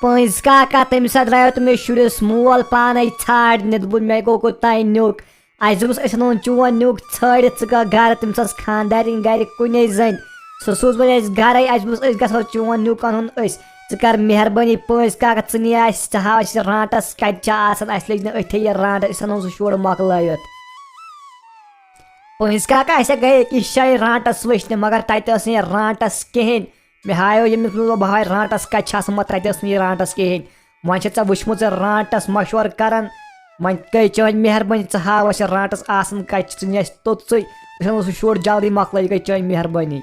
پٲنٛژ کاکا تَمہِ ساتہٕ درٛایو تہٕ مےٚ شُرِس مول پانے ژھانٛڈنہِ دوٚپُن مےٚ گوٚو کوٚتانۍ نیُک اَسہِ دوٚپُس أسۍ اَنہون چون نیُک ژھٲرِتھ ژٕ گژھ گرٕ تٔمِس ٲس خانٛدارِنۍ گرِ کُنے زٔنۍ سُہ سوٗز وۄنۍ اَسہِ گرے اَسہِ دوٚپُس أسۍ گژھو چون نیُک اَنُن أسۍ ژٕ کر مہربٲنی پٲنٛژ کاکا ژٕ نہِ اَسہِ ژٕ ہاو اَسہِ رانٛٹس کَتہِ چھِ آسان اَسہِ لٔگۍ نہٕ أتھی یہِ رانٛٹس أسۍ اَنہون سُہ شُر مۄکلٲوِتھ پٲنٛژ کاکا أسۍ ہے گٔے أکِس جایہِ رانٛٹس وٕچھنہِ مگر تَتہِ ٲس نہٕ یہِ رانٛٹس کِہینۍ مےٚ ہایو ییٚمِس بہٕ ہاے رانٛٹس کَتہِ چھِ آسان مگر تَتہِ ٲس نہٕ یہِ رانٛٹس کِہینۍ وۄنۍ چھِ ژےٚ وٕچھمُت ژٕ رانٛٹس مشورٕ کران وۄنۍ گٔے چٲنۍ مہربٲنی ژٕ ہاو اَسہِ رانٛٹس آسان کَتہِ چھِ ژٕ نہِ اَسہِ توٚتسٕے أسۍ اَنو سُہ شُر جلدی مۄکلٲیِتھ یہِ گٔے چٲنۍ مہربٲنی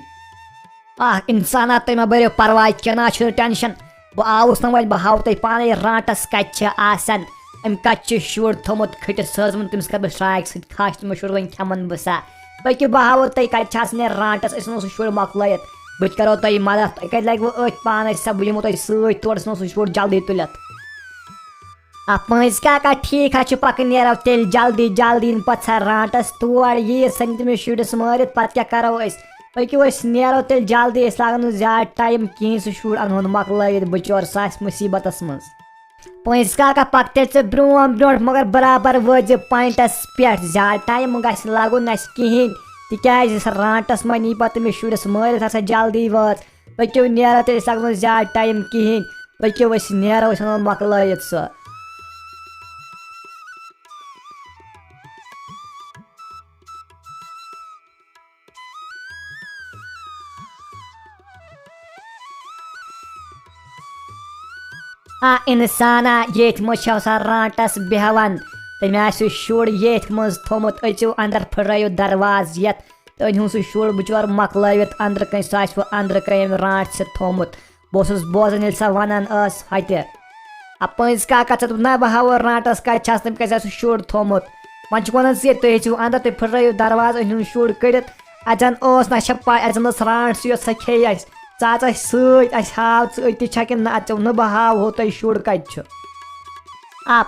اِنسانا تُہۍ مہ بٔرِو پرواے کیٚنٛہہ نہ چھُنہٕ ٹٮ۪نشن بہٕ آوُس نہ وۄنۍ بہٕ ہاوٕ تۄہہِ پانے رانٛٹس کَتہِ چھِ آسان أمۍ کَتہِ چھُ شُر تھوٚمُت کھٔٹِتھ سٲزمُت تٔمِس کَرٕ بہٕ شراکہِ سۭتۍ کھَش تہٕ مےٚ شُر وۄنۍ کھٮ۪من بہٕ سا پٔکِو بہٕ ہاوو تۄہہِ کَتہِ چھِ آسان یہِ رانٛٹس أسۍ اَنو سُہ شُر مۄکلٲیِتھ بہٕ تہِ کَرو تۄہہِ مدد تۄہہِ کَتہِ لَگوٕ أتھۍ پانَس سا بہٕ یِمو تۄہہِ سۭتۍ تورٕ أسۍ اَنو سُہ شُر جلدی تُلِتھ پٲنٛژ کاکا ٹھیٖک حظ چھُ پَکہٕ نیرو تیٚلہِ جلدی جلدی یِن پَتہٕ سا رانٛٹس تور ییٖر سا تٔمِس شُرِس مٲرِتھ پَتہٕ کیٛاہ کَرو أسۍ پٔکِو أسۍ نیرو تیٚلہِ جلدی أسۍ لاگو نہٕ زیادٕ ٹایم کِہیٖنۍ سُہ شُر اَنہون مۄکلٲوِتھ بِچور سُہ آسہِ مُصیٖبتس منٛز پٲنٛژ کاکا پَکھ تیٚلہِ ژٕ برونٛٹھ برونٛٹھ مگر برابر وٲتۍ زِ پویِنٛٹس پٮ۪ٹھ زیادٕ ٹایم گژھِ نہٕ لَگُن اَسہِ کِہیٖنۍ تِکیٛازِ رانٛٹس منٛز یی پَتہٕ تٔمِس شُرِس مٲرِتھ ہسا جلدی وٲژ پٔکِو نیرو تیٚلہِ أسۍ لَگو نہٕ زیادٕ ٹایم کِہیٖنۍ پٔکِو أسۍ نیرو أسۍ اَنو مۄکلٲیِتھ سُہ اِنسانا ییٚتھۍ منٛز چھِ آسان رانٛٹس بیٚہوان تٔمۍ آسہِ شُر ییٚتھۍ منٛز تھوٚمُت أژِو اَندر پھٕٹرٲیِو دروازٕ یَتھ تہٕ أنۍہُن سُہ شُر بِچور مۄکلٲوِتھ أنٛدرٕ کَنۍ سُہ آسِوٕ أنٛدرٕ کَنۍ أمۍ رانٛٹ سۭتۍ تھوٚمُت بہٕ اوسُس بوزان ییٚلہِ سۄ وَنان ٲس ہوٚتہِ پٲنٛژ کاکا ژٕ دوٚپ نہ بہٕ ہاوو رانٛٹس کَتہِ چھِ آسان تٔمۍ کَتہِ آسہِ سُہ شُر تھوٚمُت وۄنۍ چھُکھ وَنان ژٕ تُہۍ أژِو اَندر تُہۍ پھٕٹرٲیِو دروازٕ أنۍہُن شُر کٔڑِتھ اَتہِ زَن اوس نہ چھےٚ پاے اَتہِ زَن ٲس رانٛٹ یۄس سۄ کھیٚیہِ اَسہِ ژٕ اژ اَسہِ سۭتۍ اَسہِ ہاو ژٕ أتی چھا کِنہٕ نہ اَتہِ ژٕ نہٕ بہٕ ہاوہو تۄہہِ شُر کَتہِ چھُ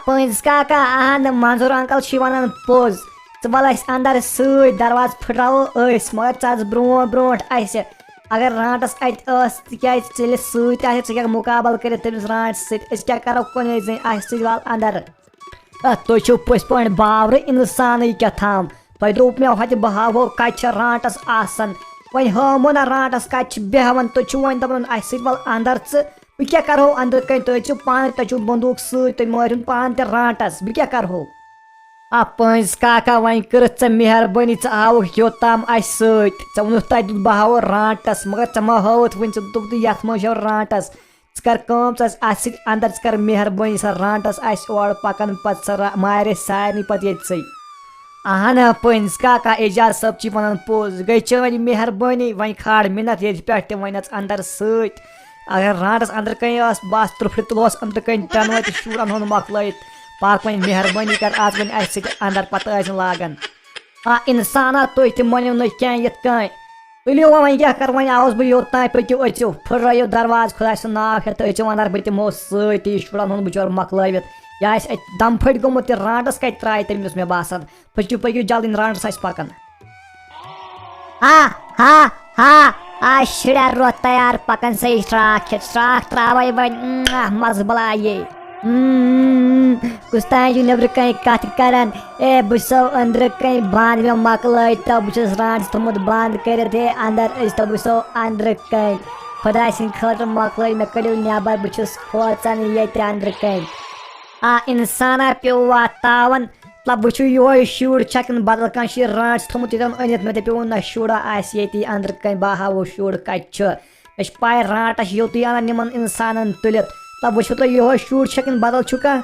پٲنٛژ کاکا اہن منظوٗر انکل چھُے وَنان پوٚز ژٕ وَل اَسہِ اَندر سۭتۍ دروازٕ پھٕٹراوو أسۍ مگر ژٕ اژ برونٛٹھ برونٛٹھ اَسہِ اگر رانٛٹس اَتہِ ٲس تِکیٛازِ ژٕ ییٚلہِ سۭتۍ آسہِ ژٕ ہٮ۪ککھ مُقابل کٔرِتھ تٔمِس رانٛٹہٕ سۭتۍ أسۍ کیٛاہ کَرو کُنی زٔنۍ اَسہِ سۭتۍ وَل اَندر تُہۍ چھِو پٔزۍ پٲٹھۍ باورٕ اِنسانٕے کیٛاہ تھام تۄہہِ دوٚپ مےٚ ہوٚتہِ بہٕ ہاوہو کَتہِ چھِ رانٛٹس آسان وۄنۍ ہٲومو نہ رانٛٹس کَتہِ چھِ بیٚہوان تُہۍ چھِو وۄنۍ دَپان اَسہِ سۭتۍ وَل اَندر ژٕ بہٕ کیٛاہ کَرہو أنٛدرٕ کَنۍ تُہۍ ٲسِو پانہٕ تۄہہِ چھُو بنٛدوٗق سۭتۍ تُہۍ مٲرِہُن پانہٕ تہِ رانٛٹس بہٕ کیٛاہ کَرہو پٲنٛژ کاکا وۄنۍ کٔرٕتھ ژےٚ مہربٲنی ژٕ آوُکھ یوٚتام اَسہِ سۭتۍ ژےٚ ووٚنُتھ تَتہِ بہٕ ہاوو رانٛٹس مگر ژےٚ ما ہٲوُتھ وٕنہِ ژٕ دوٚپُتھ یَتھ منٛز چھو رانٛٹس ژٕ کر کٲم ژٕ اَژ اَتھ سۭتۍ اَندر ژٕ کر مہربٲنی سۄ رانٛٹس آسہِ اورٕ پَکان پَتہٕ سۄ مارِ أسۍ سارنٕے پَتہٕ ییٚتسٕے اہن پٲنٛژ کاکا اعجاز صٲب چھِ وَنان پوٚز گٔے چٲنۍ مہربٲنی وۄنۍ کھار مِنت ییٚتہِ پٮ۪ٹھ تہِ وۄنۍ اَژ اَندر سۭتۍ اگر رانٛٹس أنٛدرٕ کَنۍ ٲس بَس ترٛوٚپھرِ تُلہوس أنٛدرٕ کَنۍ ٹَنوَے تہٕ شُر اَنہون مۄکلٲیِتھ پاک وۄنۍ مہربٲنی کر اَژ وۄنۍ اَسہِ سۭتۍ اَندر پَتہٕ ٲسۍ نہٕ لاگان اِنسانا تُہۍ تہِ مٲنِو نہٕ کیٚنٛہہ یِتھ کٔنۍ تُلِو وۄنۍ کیٛاہ کَرٕ وۄنۍ آوُس بہٕ یوٚتانۍ پٔکِو أژِو پھٕٹرٲیِو دروازٕ خۄداے سُنٛد ناو ہٮ۪تھ تہٕ أژِو اَندر بہٕ دِمو سۭتۍ یہِ شُر اَنہون بِچور مۄکلٲوِتھ یہِ آسہِ اَتہِ دم پھٔٹۍ گوٚمُت یہِ رانٛٹس کَتہِ ترٛایہِ تٔمِس مےٚ باسان پٔکِو پٔکِو جلدی رانٛٹس آسہِ پَکان شُریا روٚد تیار پَکان سا یہِ شراکھ ہٮ۪تھ شراکھ ترٛاوَے وۄنۍ مَزٕ بَلایے کُس تانۍ چھُ نیٚبرٕ کَنۍ کَتھٕ کَران بہٕ چھُسو أنٛدرٕ کَنۍ بنٛد مےٚ مۄکلٲیِتھ تو بہٕ چھُس رانٛٹس تھوٚمُت بنٛد کٔرِتھ اَندر أسۍ تو بہٕ چھُسو أنٛدرٕ کَنۍ خۄداے سٕنٛدِ خٲطرٕ مۄکلٲے مےٚ کٔڑِو نٮ۪بر بہٕ چھُس کھوژان ییٚتہِ أنٛدرٕ کَنۍ اِنسانا پیوٚو واتناوان مطلب بہٕ چھُ یِہوے شُر چھا کِنہٕ بدل کانٛہہ چھُ یہِ رانٛٹس تھوٚمُت ییٚتٮ۪ن أنِتھ مےٚ دَپیوٚوُ نہ شُرا آسہِ ییٚتی أنٛدرٕ کَنۍ بہٕ ہاوو شُر کَتہِ چھُ مےٚ چھِ پاے رانٛٹس چھِ یوٚتُے اَنان یِمن اِنسانن تُلِتھ دَپ وٕچھِو تُہۍ یِہوے شُر چھا کِنہٕ بدل چھُ کانٛہہ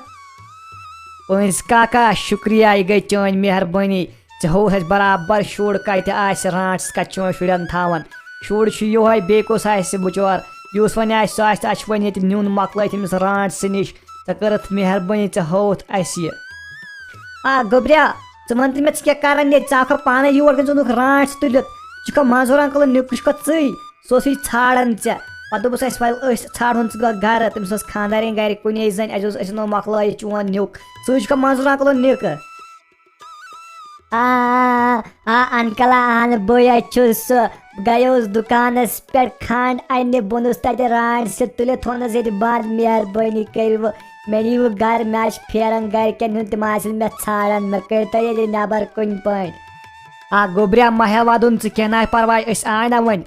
پٲنٛژ کاکا شُکریہ یہِ گٔے چٲنۍ مہربٲنی ژےٚ ہووُتھ اَسہِ برابر شُر کَتہِ آسہِ رانٛٹس کَتہِ چھُ وۄنۍ شُرٮ۪ن تھاوان شُر چھُ یِہوے بیٚیہِ کُس آسہِ بِچور یُس وۄنۍ آسہِ سُہ آسہِ اَسہِ چھُ وۄنۍ ییٚتہِ نیُن مۄکلٲیِتھ أمِس رانٛٹسہٕ نِش ژےٚ کٔرٕتھ مہربٲنی ژےٚ ہووُتھ اَسہِ یہِ گوٚبریا ژٕ وَن تہٕ مےٚ ژٕ کیٛاہ کَران ییٚتہِ ژٕ آکھکھ پانے یور ژٕ اوٚنُکھ رانٛٹس تُلِتھ ژٕ چھُکھا منظوٗر انکلن نیُک چھُکھا ژٕے سُہ اوسُے ژھانڈان ژےٚ پَتہٕ دوٚپُس اَسہِ وَلہٕ أسۍ ژھانڈہون ژٕ گژھ گرٕ تٔمِس ٲس خانٛدارِنۍ گرِ کُنے زٔنۍ اَسہِ اوس أسۍ اَنو مۄکلٲیِتھ چون نیُک ژٕ چھُکھا منظوٗر انکلن نِکہٕ انکل بے سہ گیوس دکانس پہ کھنڈ انہ بہٕ تتہ رانڈ سہ تلتھ تھونس یہ بند مہربانی کرو مے نیو گھر مے پھیران گرکین ہند تم مے ژھانڈان مے کرتا یہ نبر کن پہ گوبریا مہ ودن ژہ پرواے اس آنا ون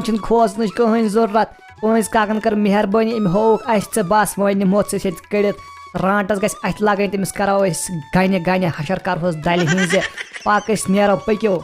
چھ کھوژنچ کہین ضرورت پٲنٛژ کاکن کر مہربانی ام ہووُکھ اس بس ون نمو ژٕ کڑتھ رانٹس گژھِ اتھ لگن تٔمِس کرو أسۍ گنہِ گنہِ حشر کرہوس دلہِ ہٕنٛزِ پاک أسۍ نیرو پٔکِو